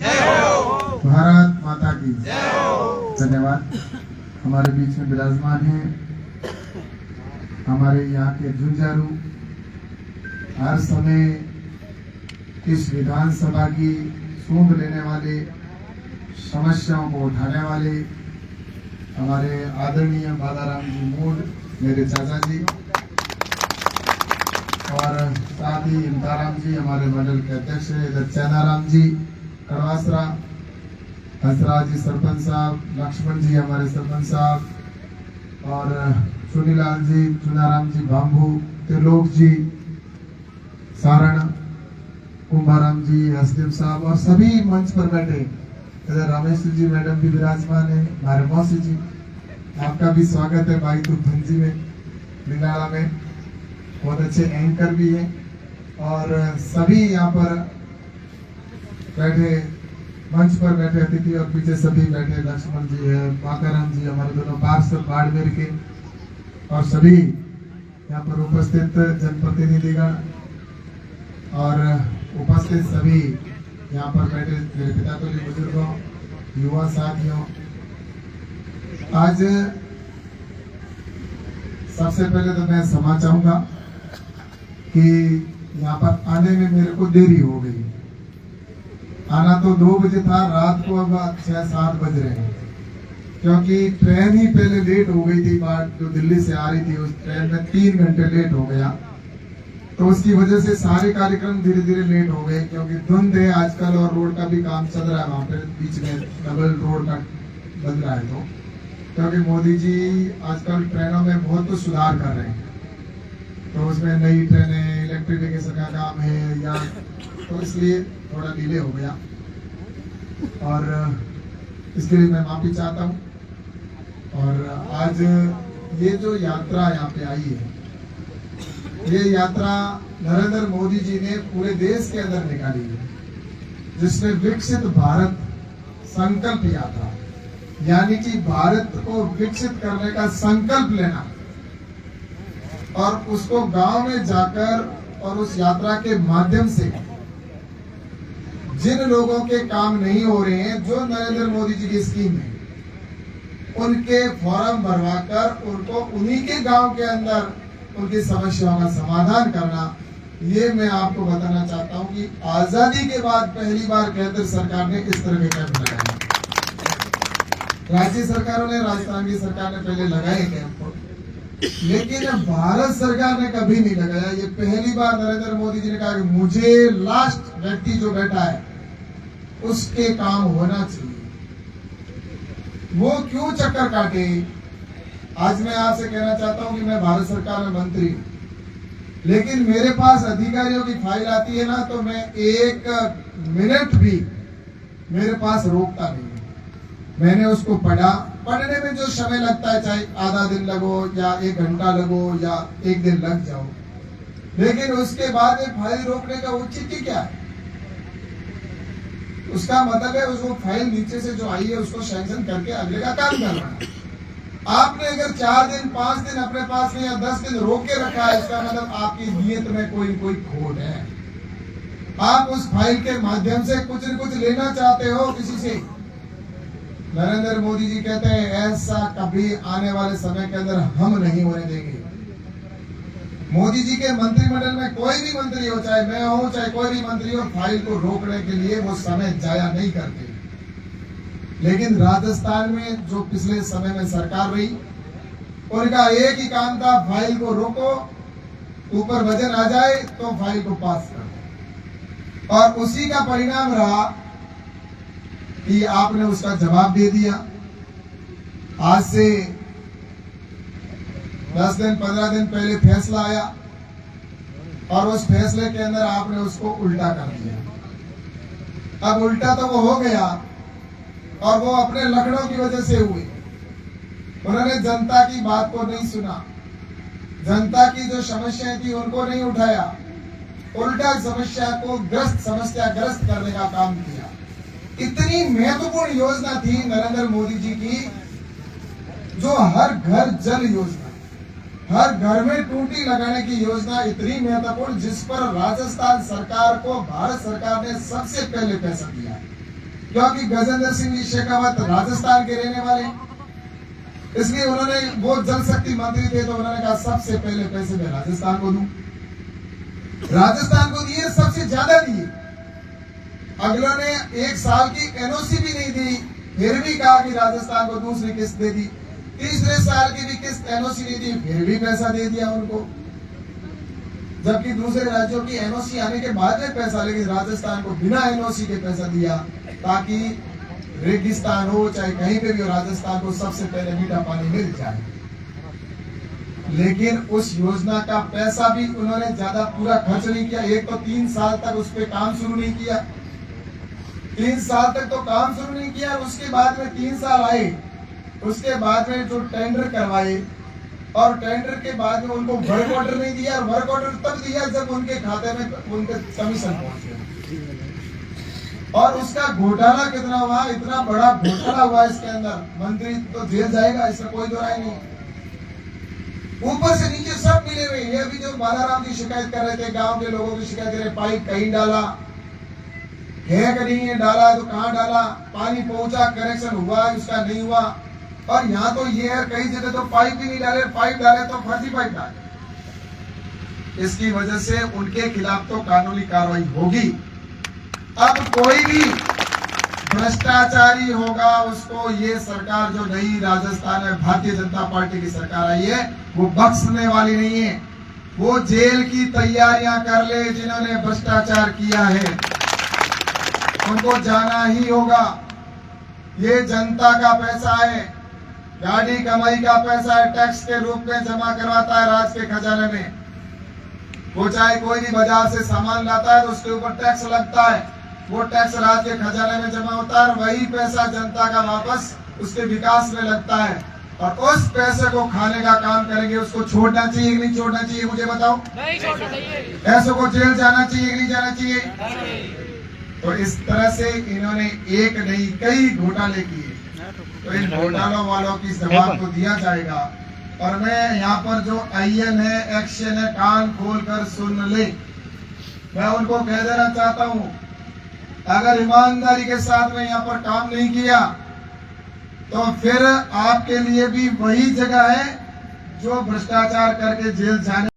भारत माता की धन्यवाद। हमारे बीच में विराजमान हैं हमारे यहाँ के जुझारू, हर समय इस विधानसभा की सूंघ लेने वाले, समस्याओं को उठाने वाले हमारे आदरणीय बादाराम जी मूल, मेरे चाचा जी, और साथ ही इमताराम जी हमारे मंडल के अध्यक्ष, इधर चैनाराम जी कड़वासरा, हंसराज जी सरपंच साहब, लक्ष्मण जी हमारे सरपंच साहब, और चुनीलाल जी, चुनाराम जी बाम्बू, त्रिलोक जी सारण, कुंभाराम जी, हसदेव साहब, और सभी मंच पर बैठे इधर रमेश जी मैडम भी विराजमान है, हमारे मौसी जी, आपका भी स्वागत है भाई तू भंजी में, निनाला में, बहुत अच्छे एंकर भी हैं, और सभी यहाँ पर बैठे, मंच पर बैठे अतिथि, और पीछे सभी बैठे, लक्ष्मण जी है, बाकाराम जी, हमारे दोनों पार्षद बाड़मेर के, और सभी यहाँ पर उपस्थित जनप्रतिनिधिगण और उपस्थित सभी यहाँ पर बैठे मेरे पिता तुल्य बुजुर्गों, युवा साथियों, आज सबसे पहले तो मैं क्षमा चाहूंगा कि यहाँ पर आने में मेरे को देरी हो गई। आना तो 2 बजे था, रात को अब 6-7 बज रहे हैं, क्योंकि ट्रेन ही पहले लेट हो गई थी। बात जो दिल्ली से आ रही थी उस ट्रेन में 3 घंटे लेट हो गया, तो उसकी वजह से सारे कार्यक्रम धीरे धीरे लेट हो गए, क्योंकि धुंध है आजकल और रोड का भी काम चल रहा है, वहाँ पे बीच में डबल रोड का बन रहा है। तो क्योंकि मोदी जी आजकल ट्रेनों में बहुत कुछ सुधार कर रहे हैं, तो उसमें नई ट्रेनें, इलेक्ट्रिफिकेशन का काम है, या तो इसलिए थोड़ा डिले हो गया, और इसके लिए मैं माफी चाहता हूँ। और आज ये जो यात्रा यहाँ पे आई है, ये यात्रा नरेंद्र मोदी जी ने पूरे देश के अंदर निकाली है, जिसमें विकसित भारत संकल्प यात्रा, यानी कि भारत को विकसित करने का संकल्प लेना, और उसको गांव में जाकर और उस यात्रा के माध्यम से जिन लोगों के काम नहीं हो रहे हैं, जो नरेंद्र मोदी जी की स्कीम है, उनके फॉर्म भरवाकर उनको उन्हीं के गांव के अंदर उनकी समस्याओं का समाधान करना। ये मैं आपको बताना चाहता हूं कि आजादी के बाद पहली बार केंद्र सरकार ने इस तरह के कैंप लगाए। राज्य सरकारों ने, राजस्थान की सरकार ने पहले लगाए कैंप, लेकिन भारत सरकार ने कभी नहीं लगाया। ये पहली बार नरेंद्र मोदी जी ने कहा कि मुझे लास्ट व्यक्ति जो बैठा है उसके काम होना चाहिए। वो क्यों चक्कर काटे? आज मैं आपसे कहना चाहता हूं कि मैं भारत सरकार में मंत्री हूं, लेकिन मेरे पास अधिकारियों की फाइल आती है ना, तो मैं 1 मिनट भी मेरे पास रोकता नहीं। मैंने उसको पढ़ा, पढ़ने में जो समय लगता है, चाहे आधा दिन लगो या 1 घंटा लगो या 1 दिन लग जाओ, लेकिन उसके बाद फाइल रोकने का औचित्य क्या है? उसका मतलब है उसको फाइल नीचे से जो आई है उसको सैंक्शन करके अगले का काम करना है। आपने अगर 4 दिन 5 दिन अपने पास में या 10 दिन रोक के रखा है, इसका मतलब आपकी नीयत में कोई खोट है। आप उस फाइल के माध्यम से कुछ न कुछ लेना चाहते हो किसी से। नरेंद्र मोदी जी कहते हैं ऐसा कभी आने वाले समय के अंदर हम नहीं होने देंगे। मोदी जी के मंत्रिमंडल में कोई भी मंत्री हो, चाहे मैं हूं चाहे कोई भी मंत्री हो, फाइल को रोकने के लिए वो समय जाया नहीं करते। लेकिन राजस्थान में जो पिछले समय में सरकार रही, उनका एक ही काम था, फाइल को रोको, ऊपर वजन आ जाए तो फाइल को पास करो, और उसी का परिणाम रहा कि आपने उसका जवाब दे दिया। आज से 10 दिन 15 दिन पहले फैसला आया, और उस फैसले के अंदर आपने उसको उल्टा कर दिया। अब उल्टा तो वो हो गया, और वो अपने लखनऊ की वजह से हुए। उन्होंने जनता की बात को नहीं सुना, जनता की जो समस्याएं थी उनको नहीं उठाया, उल्टा समस्या ग्रस्त करने का काम किया। इतनी महत्वपूर्ण योजना थी नरेंद्र मोदी जी की, जो हर घर जल योजना, हर घर में टूटी लगाने की योजना, इतनी महत्वपूर्ण, जिस पर राजस्थान सरकार को भारत सरकार ने सबसे पहले पैसा दिया। क्योंकि गजेंद्र सिंह जी शेखावत राजस्थान के रहने वाले, इसलिए उन्होंने, वो जल शक्ति मंत्री थे तो उन्होंने कहा सबसे पहले पैसे मैं राजस्थान को दूं। राजस्थान को दिए, सबसे ज्यादा दिए। अगलों ने 1 साल की एनओसी भी नहीं दी, फिर भी कहा कि राजस्थान को दूसरी किस्त दे दी। तीसरे साल की भी किस्त एनओसी नहीं दी, फिर भी पैसा दे दिया उनको। जबकि दूसरे राज्यों की एनओसी आने के बाद में पैसा, लेकिन राजस्थान को बिना एनओसी के पैसा दिया, ताकि रेगिस्तान हो चाहे कहीं पे भी हो, राजस्थान को सबसे पहले मीठा पानी मिल जाए। लेकिन उस योजना का पैसा भी उन्होंने ज्यादा पूरा खर्च नहीं किया। एक तो 3 साल तक उस पर काम शुरू नहीं किया, 3 साल तक तो काम शुरू नहीं किया। उसके बाद में 3 साल आए, उसके बाद में जो टेंडर करवाए, और टेंडर के बाद में उनको वर्क ऑर्डर नहीं दिया, और वर्क ऑर्डर तब दिया जब उनके खाते में उनके कमीशन पहुंचे। और उसका घोटाला कितना हुआ, इतना बड़ा घोटाला हुआ इसके अंदर, मंत्री तो जेल जाएगा, इसमें कोई दो राय नहीं। ऊपर से नीचे सब मिले हुए। ये अभी जो बालाराम जी शिकायत कर रहे थे, गांव के लोगों की शिकायत कर रहे, पाइप कहीं डाला है कि नहीं है, डाला तो कहां डाला, पानी पहुंचा, कनेक्शन हुआ उसका नहीं हुआ। और यहाँ तो ये है, कई जगह तो पाइप ही नहीं डाले, पाइप डाले तो फर्जी पाइप डाले। इसकी वजह से उनके खिलाफ तो कानूनी कार्रवाई होगी। अब कोई भी भ्रष्टाचारी होगा, उसको ये सरकार जो नई राजस्थान में भारतीय जनता पार्टी की सरकार आई है, वो बख्शने वाली नहीं है। वो जेल की तैयारियां कर ले, जिन्होंने भ्रष्टाचार किया है उनको जाना ही होगा। ये जनता का पैसा है, गाड़ी कमाई का पैसा है, टैक्स के रूप में जमा करवाता है राज्य के खजाने में। वो चाहे कोई भी बाजार से सामान लाता है तो उसके ऊपर टैक्स लगता है, वो टैक्स राज्य के खजाने में जमा होता है, और वही पैसा जनता का वापस उसके विकास में लगता है। और उस पैसे को खाने का काम करेंगे। उसको छोड़ना चाहिए कि नहीं छोड़ना चाहिए, मुझे बताओ। नहीं छोड़ना चाहिए। ऐसों को जेल जाना चाहिए कि नहीं जाना चाहिए? तो इस तरह से इन्होंने एक नहीं कई घोटाले किए, तो इन घोटालों वालों की जवाब तो दिया जाएगा। और मैं यहाँ पर जो आईएन है, एक्शन है, कान खोल कर सुन ले। मैं उनको कह देना चाहता हूँ, अगर ईमानदारी के साथ में यहाँ पर काम नहीं किया तो फिर आपके लिए भी वही जगह है जो भ्रष्टाचार करके जेल जाने